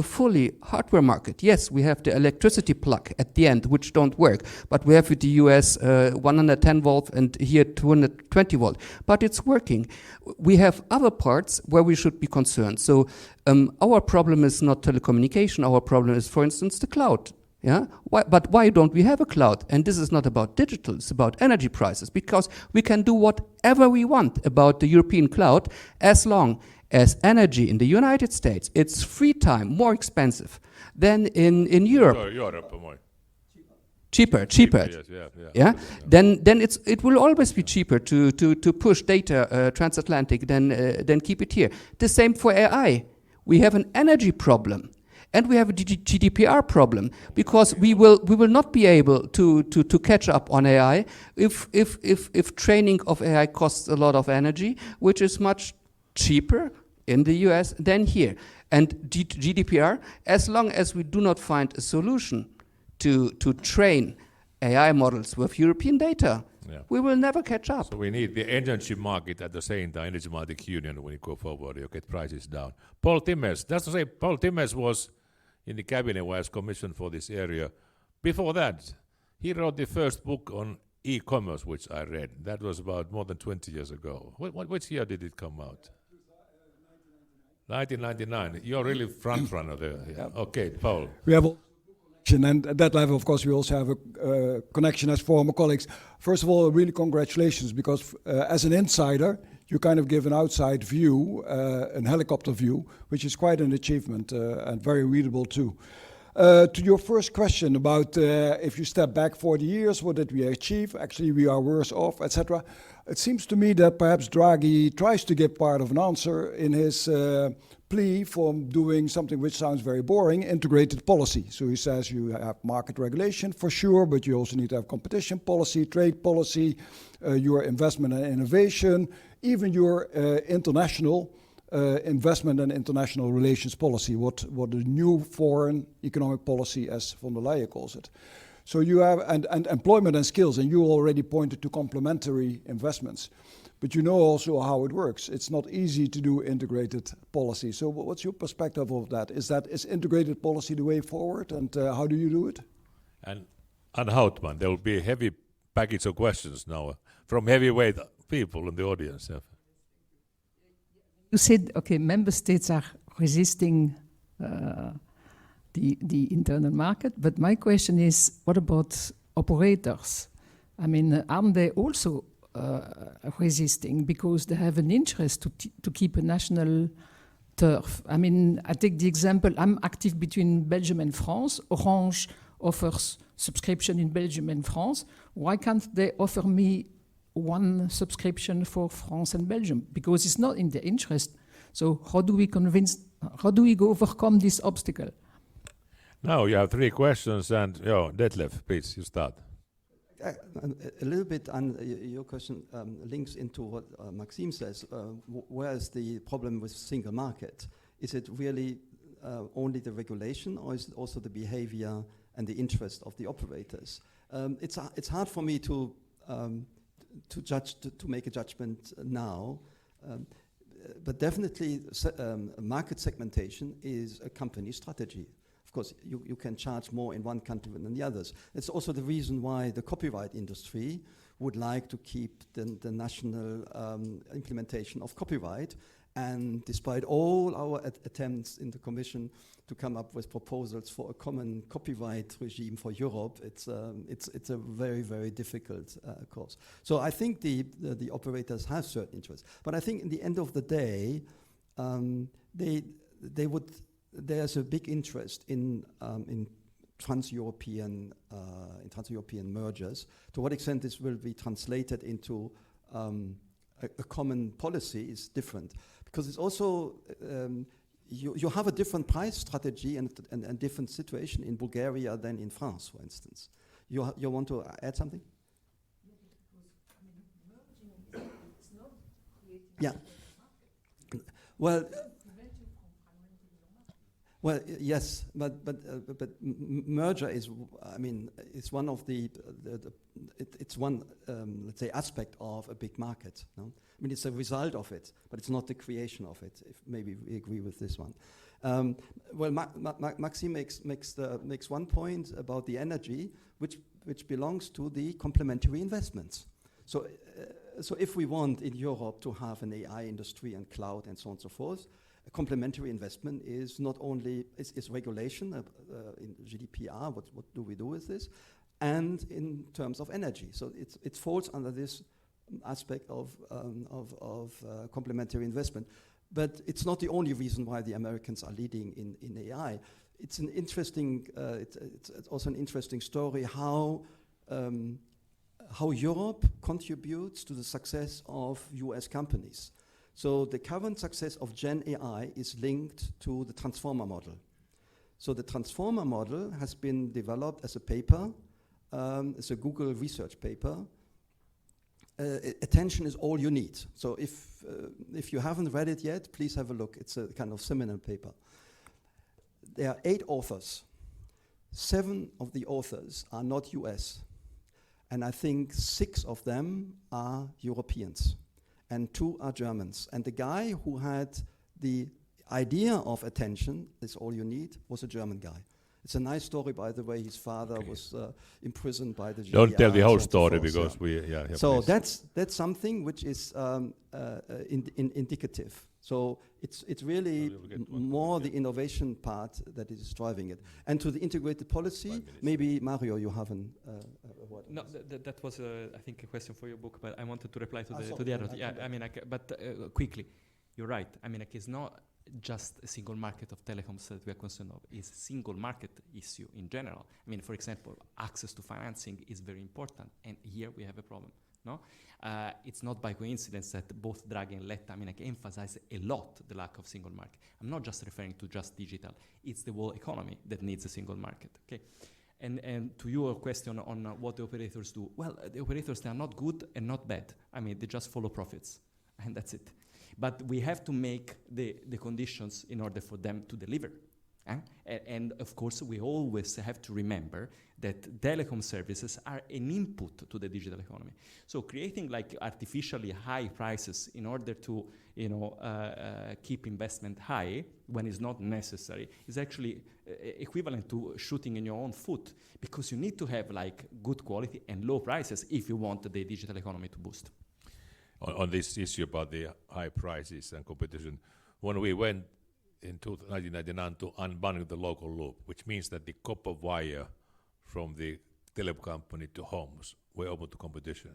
fully hardware market. Yes, we have the electricity plug at the end, which don't work, but we have with the US 110 volt and here 220 volt, but it's working. We have other parts where we should be concerned. So our problem is not telecommunication. Our problem is, for instance, the cloud. Yeah, but why don't we have a cloud? And this is not about digital, it's about energy prices, because we can do whatever we want about the European cloud as long as energy in the United States, it's 3 times more expensive than in Europe. Cheaper. Yes, yeah. Then it will always be cheaper to push data transatlantic than keep it here. The same for AI. We have an energy problem. And we have a GDPR problem, because we will not be able to catch up on AI if training of AI costs a lot of energy, which is much cheaper in the US than here. And GDPR, as long as we do not find a solution to train AI models with European data, we will never catch up. So we need the energy market at the same time, energy market union, when you go forward, you get prices down. Paul Timmers, that's to say, Paul Timmers was in the cabinet where I was commissioned for this area. Before that, he wrote the first book on e-commerce, which I read. That was about more than 20 years ago. Which year did it come out? 1999. You're really front runner there. Yeah. Okay, Paul. We have a connection, and at that level, of course, we also have a connection as former colleagues. First of all, really congratulations, because as an insider, you kind of give an outside view, a helicopter view, which is quite an achievement and very readable too. To your first question about if you step back 40 years, what did we achieve? Actually, we are worse off, etc. It seems to me that perhaps Draghi tries to give part of an answer in his plea for doing something which sounds very boring, integrated policy. So he says you have market regulation for sure, but you also need to have competition policy, trade policy, your investment and innovation, even your international investment and international relations policy, what the new foreign economic policy, as von der Leyen calls it. So you have, and employment and skills, and you already pointed to complementary investments. But you know also how it works. It's not easy to do integrated policy. So what's your perspective of that? Is integrated policy the way forward, and how do you do it? And Houtman, there will be a heavy package of questions now from heavyweight people in the audience. Yeah. You said, okay, member states are resisting the internal market, but my question is, what about operators? I mean, aren't they also resisting because they have an interest to keep a national turf? I mean, I take the example, I'm active between Belgium and France. Orange offers subscription in Belgium and France. Why can't they offer me one subscription for France and Belgium? Because it's not in their interest. So how do we overcome this obstacle? Now you have 3 questions, and Detlef, please, you start. A little bit on your question links into what Maxime says. Where is the problem with single market? Is it really only the regulation, or is it also the behavior and the interest of the operators? It's hard for me to judge, to make a judgment now, but definitely market segmentation is a company strategy. Of course, you can charge more in one country than the others. It's also the reason why the copyright industry would like to keep the national implementation of copyright. And despite all our attempts in the Commission to come up with proposals for a common copyright regime for Europe, it's a very, very difficult course. So I think the operators have certain interests. But I think in the end of the day, there's a big interest in trans-European mergers. To what extent this will be translated into a common policy is different, because it's also you have a different price strategy and different situation in Bulgaria than in France, for instance. You want to add something? Yeah. Well, yes, but merger is, I mean, it's one of it's one, let's say, aspect of a big market. No? I mean, it's a result of it, but it's not the creation of it. If maybe we agree with this one. Maxime makes one point about the energy, which belongs to the complementary investments. So if we want in Europe to have an AI industry and cloud and so on and so forth, a complementary investment is not only is regulation in GDPR. What do we do with this? And in terms of energy, so it falls under this aspect of complementary investment. But it's not the only reason why the Americans are leading in AI. It's an interesting. It's also an interesting story how Europe contributes to the success of US companies. So the current success of Gen AI is linked to the transformer model. So the transformer model has been developed as a paper. It's a Google research paper. Attention is all you need. So if you haven't read it yet, please have a look. It's a kind of seminal paper. There are 8 authors. 7 of the authors are not US. And I think 6 of them are Europeans. And 2 are Germans. And the guy who had the idea of attention, is all you need, was a German guy. It's a nice story, by the way. His father was imprisoned by the GDPR. Don't tell the whole story, because so that's something which is indicative. So it's really more the innovation part that is driving it. And to the integrated policy, maybe Mario, you have a word. No, that was I think a question for your book, but I wanted to reply to the other. Yeah, I mean, quickly, you're right. I mean, it's not just a single market of telecoms that we are concerned of. It's a single market issue in general. I mean, for example, access to financing is very important, and here we have a problem. No, it's not by coincidence that both Draghi and Letta, emphasize a lot the lack of single market. I'm not just referring to just digital. It's the whole economy that needs a single market. Okay, and to your question on what the operators do, well, the operators, they are not good and not bad. I mean, they just follow profits. and that's it. But we have to make the conditions in order for them to deliver. And of course, we always have to remember that telecom services are an input to the digital economy. So creating like artificially high prices in order to, keep investment high when it's not necessary is actually equivalent to shooting in your own foot, because you need to have like good quality and low prices if you want the digital economy to boost. On this issue about the high prices and competition, when we went in 1999 to unbundle the local loop, which means that the copper wire from the telecom company to homes were open to competition.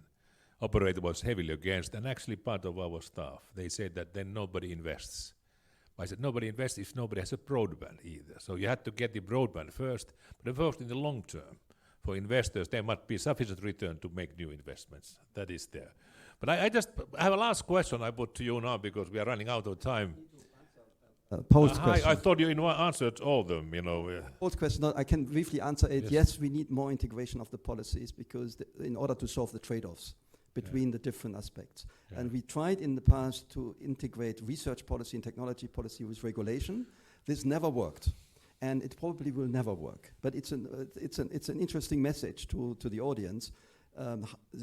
Operator was heavily against, and actually part of our staff, they said that then nobody invests. I said nobody invests if nobody has a broadband either. So you had to get the broadband first, but first in the long term, for investors, there must be sufficient return to make new investments. That is there. But I have a last question I put to you now because we are running out of time. Post question. I thought you answered all of them, Post question, no, I can briefly answer it. Yes, we need more integration of the policies because in order to solve the trade-offs between the different aspects. Yeah. And we tried in the past to integrate research policy and technology policy with regulation. This never worked. And it probably will never work. But it's an interesting message to the audience.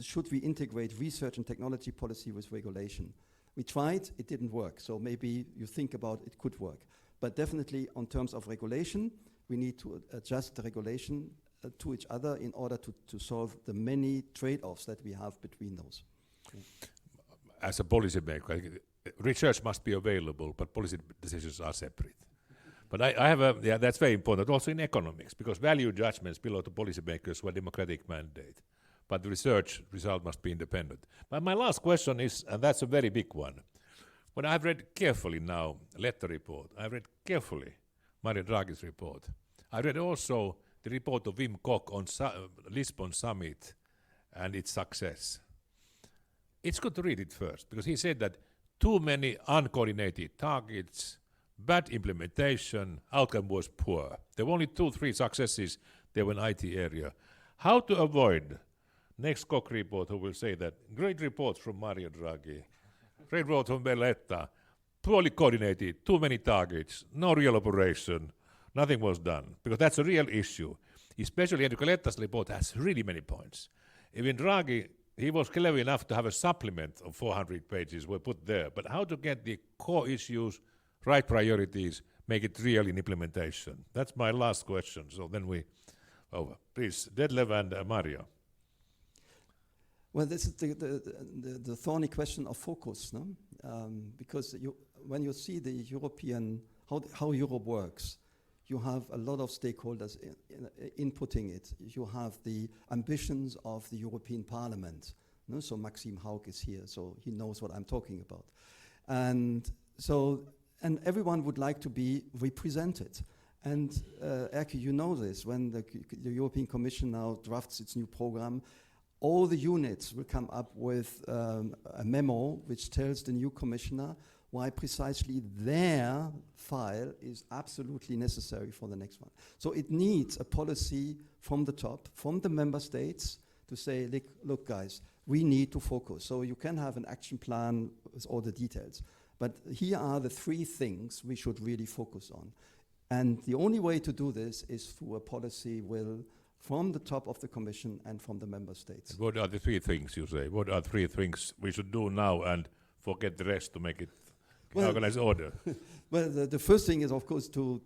Should we integrate research and technology policy with regulation? We tried, it didn't work. So maybe you think about it could work. But definitely on terms of regulation, we need to adjust the regulation to each other in order to solve the many trade-offs that we have between those. As a policymaker, research must be available, but policy decisions are separate. But I have that's very important also in economics, because value judgments belong to policymakers who are democratic mandate. But the research result must be independent. But my last question is, and that's a very big one. When I've read carefully now Letta report, I've read carefully Mario Draghi's report. I read also the report of Wim Kok on Lisbon summit and its success. It's good to read it first, because he said that too many uncoordinated targets, bad implementation, outcome was poor. There were only 2-3 successes there were in IT area. How to avoid next Kok report who will say that great report from Mario Draghi, great report from Letta, poorly coordinated, too many targets, no real operation, nothing was done, because that's a real issue. Especially Enrico Letta's report has really many points. Even Draghi, he was clever enough to have a supplement of 400 pages were put there, but how to get the core issues, right priorities, make it real in implementation? That's my last question, so then we over. Please, Detlev and Mario. Well, this is the thorny question of focus, no? Because when you see the European, how Europe works, you have a lot of stakeholders inputting it. You have the ambitions of the European Parliament. No? So Maxime Haug is here, so he knows what I'm talking about. And everyone would like to be represented. And Erkki, you know this, when the European Commission now drafts its new program, all the units will come up with a memo which tells the new commissioner why precisely their file is absolutely necessary for the next one. So it needs a policy from the top, from the member states, to say, look guys, we need to focus. So you can have an action plan with all the details. But here are the 3 things we should really focus on. And the only way to do this is through a policy will from the top of the Commission and from the member states. And what are the 3 things you say? What are 3 things we should do now and forget the rest to make it organized order? Well, the first thing is, of course, to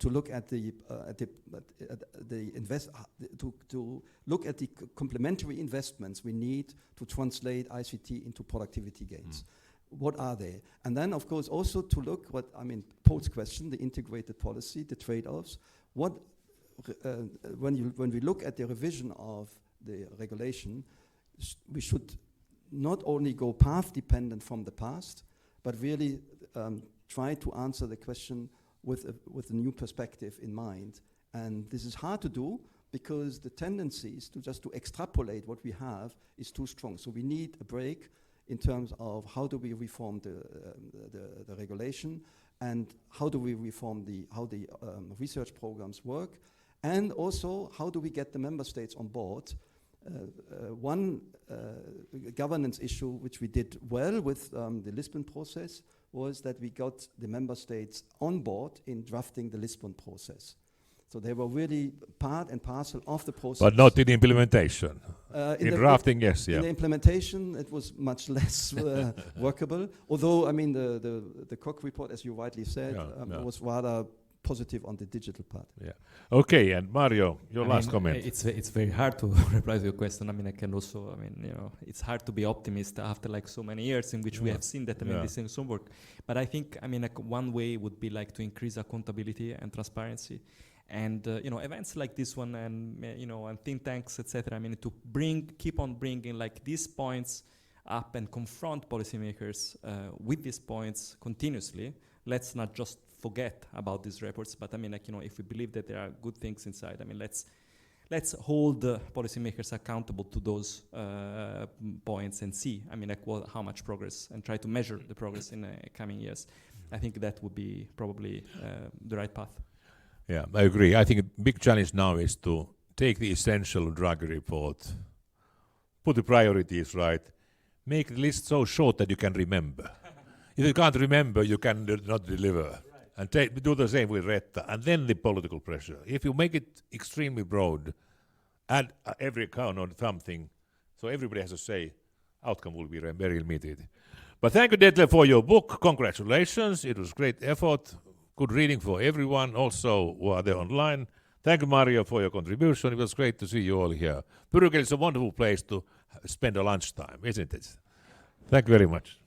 look at to look at the complementary investments we need to translate ICT into productivity gains. What are they? And then, of course, also to look Paul's question, the integrated policy, the trade-offs. When we look at the revision of the regulation, we should not only go path dependent from the past, but really try to answer the question with a new perspective in mind. And this is hard to do because the tendencies to extrapolate what we have is too strong. So we need a break in terms of how do we reform the regulation and how do we reform how the research programs work, and also how do we get the member states on board one governance issue which we did well with the Lisbon process was that we got the member states on board in drafting the Lisbon process. So they were really part and parcel of the process. But not in implementation. In drafting, yes, yeah. In the implementation, it was much less workable. Although, I mean, the Koch report, as you rightly said, was rather positive on the digital part. Yeah. Okay, and Mario, your last comment. It's very hard to reply to your question. I mean, I can also, I mean, you know, it's hard to be optimist after like so many years in which we have seen that, I mean, these things don't work. But I think, I mean, like one way would be like to increase accountability and transparency. And you know, events like this one, and you know, and think tanks, etc. I mean, to keep on bringing like these points up and confront policymakers with these points continuously. Let's not just forget about these reports, but I mean, like, you know, if we believe that there are good things inside, I mean, let's hold policymakers accountable to those points and see, I mean, like, how much progress, and try to measure the progress in coming years. I think that would be probably the right path. Yeah, I agree. I think a big challenge now is to take the essential drug report, put the priorities right, make the list so short that you can remember. If you can't remember, you can not deliver. Right. And do the same with RETA, and then the political pressure. If you make it extremely broad, add every account on something, so everybody has to say, outcome will be very limited. But thank you, Detlef, for your book. Congratulations. It was great effort. Good reading for everyone, also who are there online. Thank you, Mario, for your contribution. It was great to see you all here. Purugel is a wonderful place to spend a lunchtime, isn't it? Thank you very much.